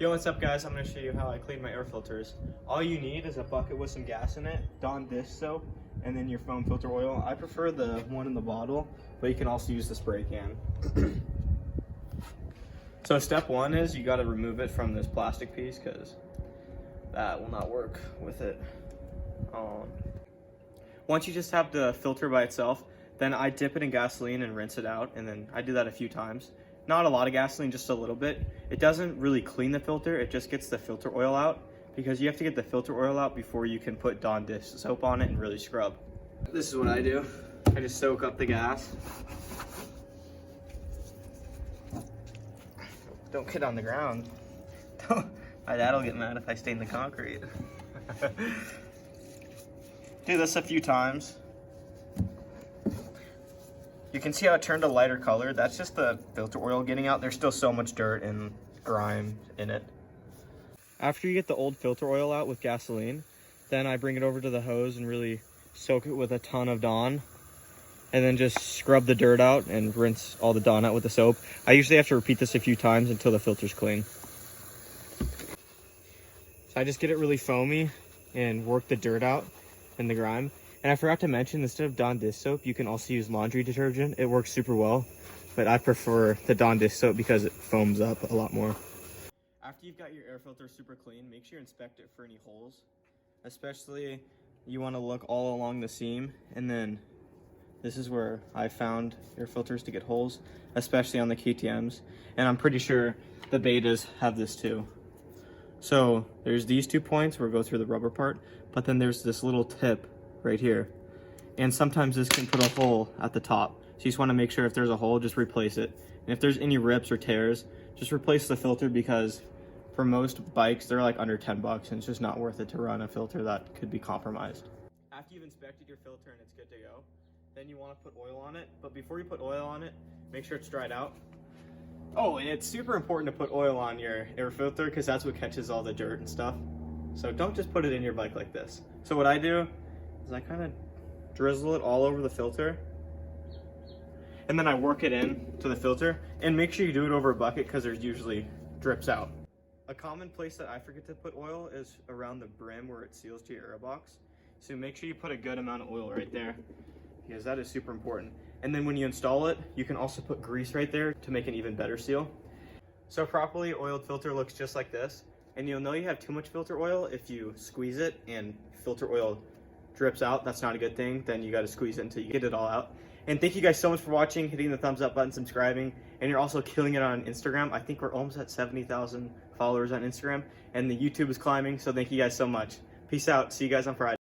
Yo, what's up guys? I'm going to show you how I clean my air filters. All you need is a bucket with some gas in it, Dawn dish soap, and then your foam filter oil. I prefer the one in the bottle, but you can also use the spray can. So step one is you got to remove it from this plastic piece because that will not work with it on. Once you just have the filter by itself, then I dip it in gasoline and rinse it out, and then I do that a few times. Not a lot of gasoline, just a little bit. It doesn't really clean the filter, it just gets the filter oil out, because you have to get the filter oil out before you can put Dawn dish soap on it and really scrub. This is what I do. I just soak up the gas. Don't get on the ground. My dad'll get mad if I stain the concrete. Do this a few times. You can see how it turned a lighter color. That's just the filter oil getting out. There's still so much dirt and grime in it. After you get the old filter oil out with gasoline, then I bring it over to the hose and really soak it with a ton of Dawn. And then just scrub the dirt out and rinse all the Dawn out with the soap. I usually have to repeat this a few times until the filter's clean. So I just get it really foamy and work the dirt out and the grime. And I forgot to mention, instead of Dawn dish soap, you can also use laundry detergent. It works super well, but I prefer the Dawn dish soap because it foams up a lot more. After you've got your air filter super clean, make sure you inspect it for any holes. Especially, you want to look all along the seam, and then this is where I found air filters to get holes, especially on the KTMs. And I'm pretty sure the betas have this too. So there's these 2 points where it goes through the rubber part, but then there's this little tip right here. And sometimes this can put a hole at the top. So you just want to make sure if there's a hole, just replace it. And if there's any rips or tears, just replace the filter, because for most bikes, they're like under 10 bucks and it's just not worth it to run a filter that could be compromised. After you've inspected your filter and it's good to go, then you want to put oil on it. But before you put oil on it, make sure it's dried out. Oh, and it's super important to put oil on your air filter because that's what catches all the dirt and stuff. So don't just put it in your bike like this. So what I do is I kind of drizzle it all over the filter, and then I work it in to the filter. And make sure you do it over a bucket because there's usually drips out. A common place that I forget to put oil is around the brim where it seals to your air box. So make sure you put a good amount of oil right there, because that is super important. And then when you install it, you can also put grease right there to make an even better seal. So a properly oiled filter looks just like this, and you'll know you have too much filter oil if you squeeze it and filter oil drips out. That's not a good thing. Then you got to squeeze it until you get it all out. And thank you guys so much for watching, hitting the thumbs up button, subscribing, and you're also killing it on Instagram. I think we're almost at 70,000 followers on Instagram, and the YouTube is climbing, so thank you guys so much. Peace out. See you guys on Friday.